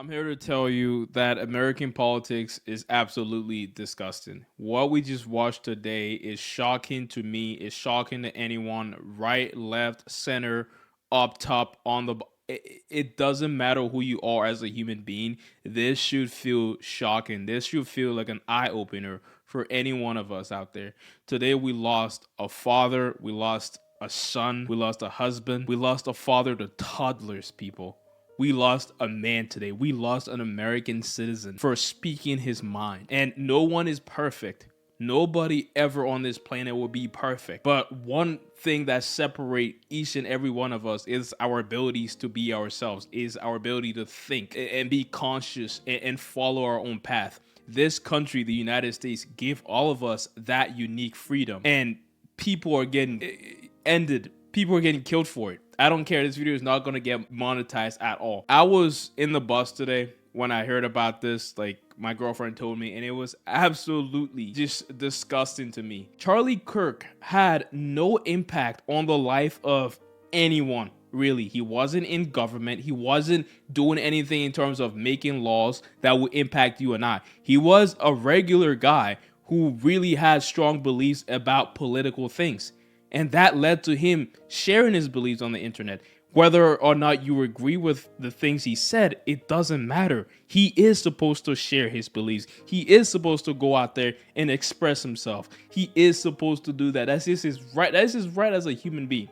I'm here to tell you that American politics is absolutely disgusting. What we just watched today is shocking to me, is shocking to anyone, right, left, center, up top, on the it doesn't matter who you are as a human being. This should feel shocking. This should feel like an eye opener for any one of us out there. Today we lost a father, we lost a son, we lost a husband, we lost a father to toddlers, people. We lost a man today. We lost an American citizen for speaking his mind. And no one is perfect. Nobody ever on this planet will be perfect. But one thing that separate each and every one of us is our abilities to be ourselves, is our ability to think and be conscious and follow our own path. This country, the United States, give all of us that unique freedom. And people are getting ended. People are getting killed for it. I don't care. This video is not going to get monetized at all. I was in the bus today when I heard about this. Like, my girlfriend told me, and it was absolutely just disgusting to me. Charlie Kirk had no impact on the life of anyone. Really, he wasn't in government. He wasn't doing anything in terms of making laws that would impact you and I. He was a regular guy who really had strong beliefs about political things. And that led to him sharing his beliefs on the internet. Whether or not you agree with the things he said, it doesn't matter. He is supposed to share his beliefs. He is supposed to go out there and express himself. He is supposed to do that. That's just his right. That's his right as a human being.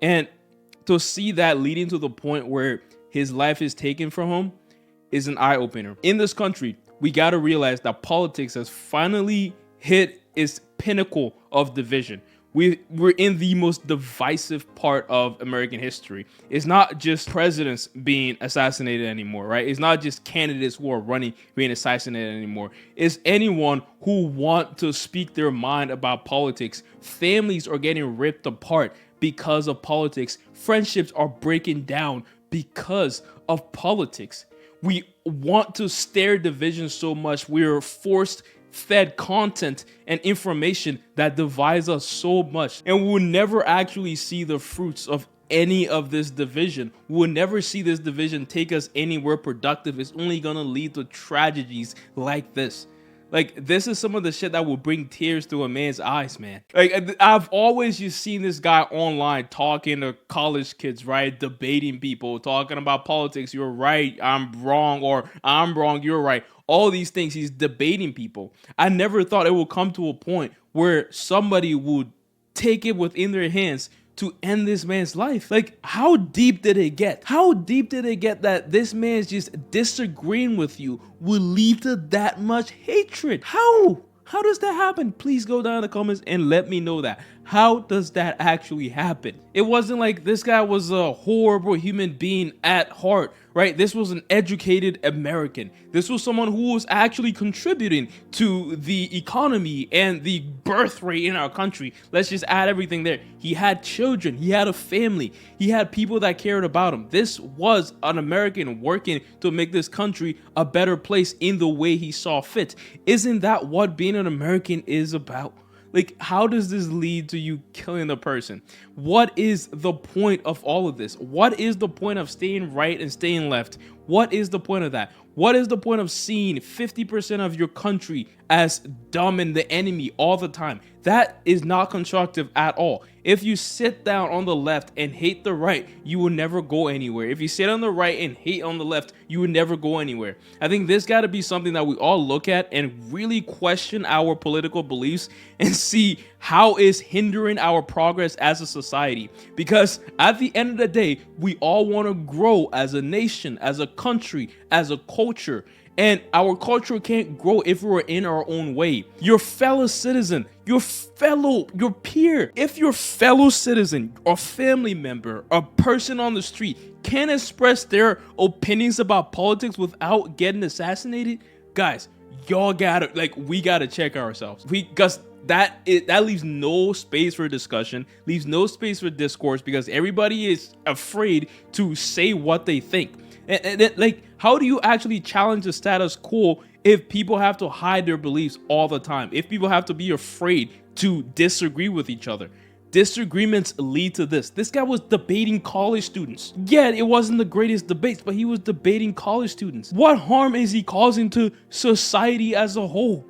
And to see that leading to the point where his life is taken from him is an eye opener. In this country, we got to realize that politics has finally hit its pinnacle of division. We're in the most divisive part of American history. It's not just presidents being assassinated anymore, right? It's not just candidates who are running being assassinated anymore. It's anyone who want to speak their mind about politics. Families are getting ripped apart because of politics. Friendships are breaking down because of politics. We want to stare division so much. We're fed content and information that divides us so much, and we'll never actually see the fruits of any of this division. We'll never see this division take us anywhere productive. It's only gonna lead to tragedies like this. Like, this is some of the shit that will bring tears to a man's eyes, man. Like, I've always just seen this guy online talking to college kids, right? Debating people, talking about politics. You're right, I'm wrong, or I'm wrong, you're right. All these things, he's debating people. I never thought it would come to a point where somebody would take it within their hands to end this man's life. Like, how deep did it get? How deep did it get that this man's just disagreeing with you will lead to that much hatred? How does that happen? Please go down in the comments and let me know that. How does that actually happen? It wasn't like this guy was a horrible human being at heart, right? This was an educated American. This was someone who was actually contributing to the economy and the birth rate in our country. Let's just add everything there. He had children. He had a family. He had people that cared about him. This was an American working to make this country a better place in the way he saw fit. Isn't that what being an American is about? Like, how does this lead to you killing the person? What is the point of all of this? What is the point of staying right and staying left? What is the point of that? What is the point of seeing 50% of your country as dumb and the enemy all the time? That is not constructive at all. If you sit down on the left and hate the right, you will never go anywhere. If you sit on the right and hate on the left, you will never go anywhere. I think this got to be something that we all look at and really question our political beliefs and see how it's hindering our progress as a society. Because at the end of the day, we all want to grow as a nation, as a country, as a culture. And our culture can't grow if we're in our own way. Your fellow citizen, your peer, if your fellow citizen or family member, a person on the street can't express their opinions about politics without getting assassinated, guys, we gotta check ourselves. Because that leaves no space for discussion, leaves no space for discourse, because everybody is afraid to say what they think. And like, how do you actually challenge the status quo if people have to hide their beliefs all the time? If people have to be afraid to disagree with each other? disagreements lead to this. This guy was debating college students. Yeah, it wasn't the greatest debates, but he was debating college students. What harm is he causing to society as a whole?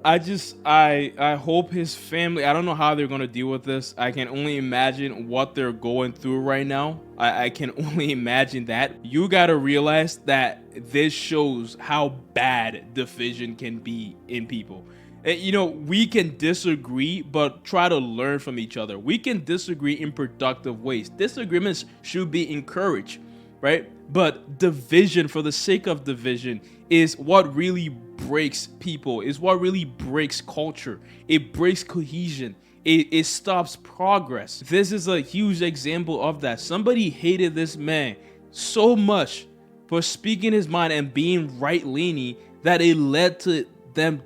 I hope his family, I don't know how they're going to deal with this. I can only imagine what they're going through right now. I can only imagine that. You got to realize that this shows how bad division can be in people. You know, we can disagree, but try to learn from each other. We can disagree in productive ways. Disagreements should be encouraged, right? But division for the sake of division is what really breaks people, is what really breaks culture. It breaks cohesion. It stops progress. This is a huge example of that. Somebody hated this man so much for speaking his mind and being right-leaning that it led to them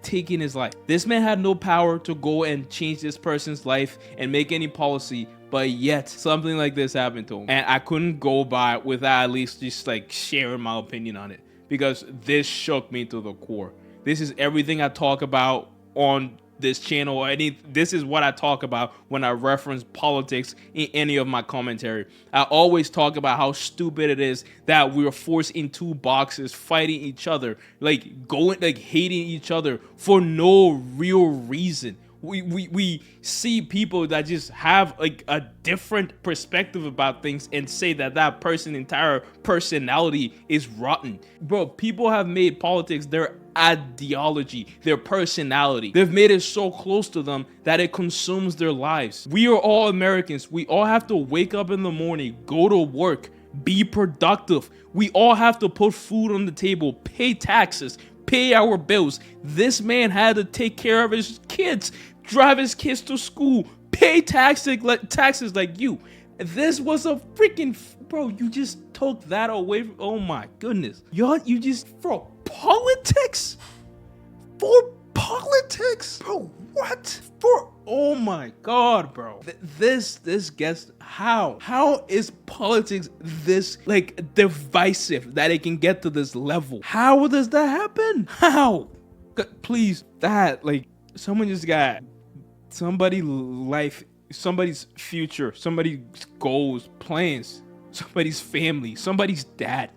taking his life. This man had no power to go and change this person's life and make any policy, but yet something like this happened to him. And I couldn't go by without at least just like sharing my opinion on it, because this shook me to the core. This is everything I talk about on this channel. This is what I talk about when I reference politics in any of my commentary. I always talk about how stupid it is that we are forced in two boxes, fighting each other, hating each other for no real reason. We see people that just have like a different perspective about things and say that person's entire personality is rotten. Bro, people have made politics their ideology, their personality. They've made it so close to them that it consumes their lives. We are all Americans. We all have to wake up in the morning, go to work, be productive. We all have to put food on the table, pay taxes, pay our bills. This man had to take care of his kids, drive his kids to school, pay taxes like you. This was a freaking, bro, you just took that away from, oh my goodness. You just, bro, politics? For politics? Bro, what? Oh my God, bro. This gets, how is politics this like divisive that it can get to this level? How does that happen? How? Please, that like someone just got somebody's life, somebody's future, somebody's goals, plans, somebody's family, somebody's dad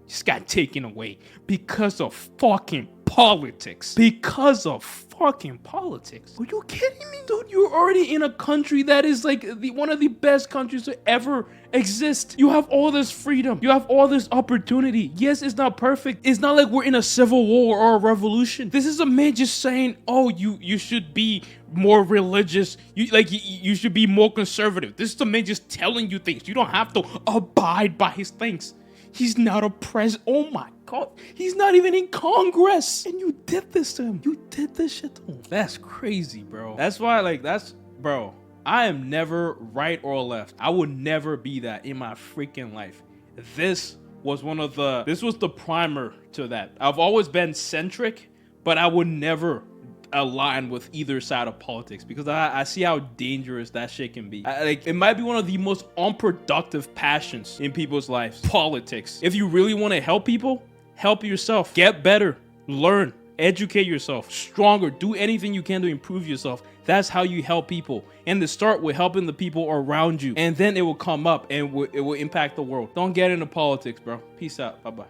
just got taken away because of fucking politics. Because of fucking politics. Are you kidding me? Dude, you're already in a country that is like one of the best countries to ever exist. You have all this freedom. You have all this opportunity. Yes, it's not perfect. It's not like we're in a civil war or a revolution. This is a man just saying, oh, you should be more religious. You should be more conservative. This is a man just telling you things. You don't have to abide by his things. He's not a president. Oh my God. He's not even in Congress. And you did this to him. You did this shit to him. That's crazy, bro. That's why, bro, I am never right or left. I would never be that in my freaking life. This was the primer to that. I've always been centric, but I would never align with either side of politics because I see how dangerous that shit can be. It might be one of the most unproductive passions in people's lives. Politics. If you really want to help people, help yourself. Get better. Learn. Educate yourself. Stronger. Do anything you can to improve yourself. That's how you help people. And to start with helping the people around you. And then it will come up and it will impact the world. Don't get into politics, bro. Peace out. Bye-bye.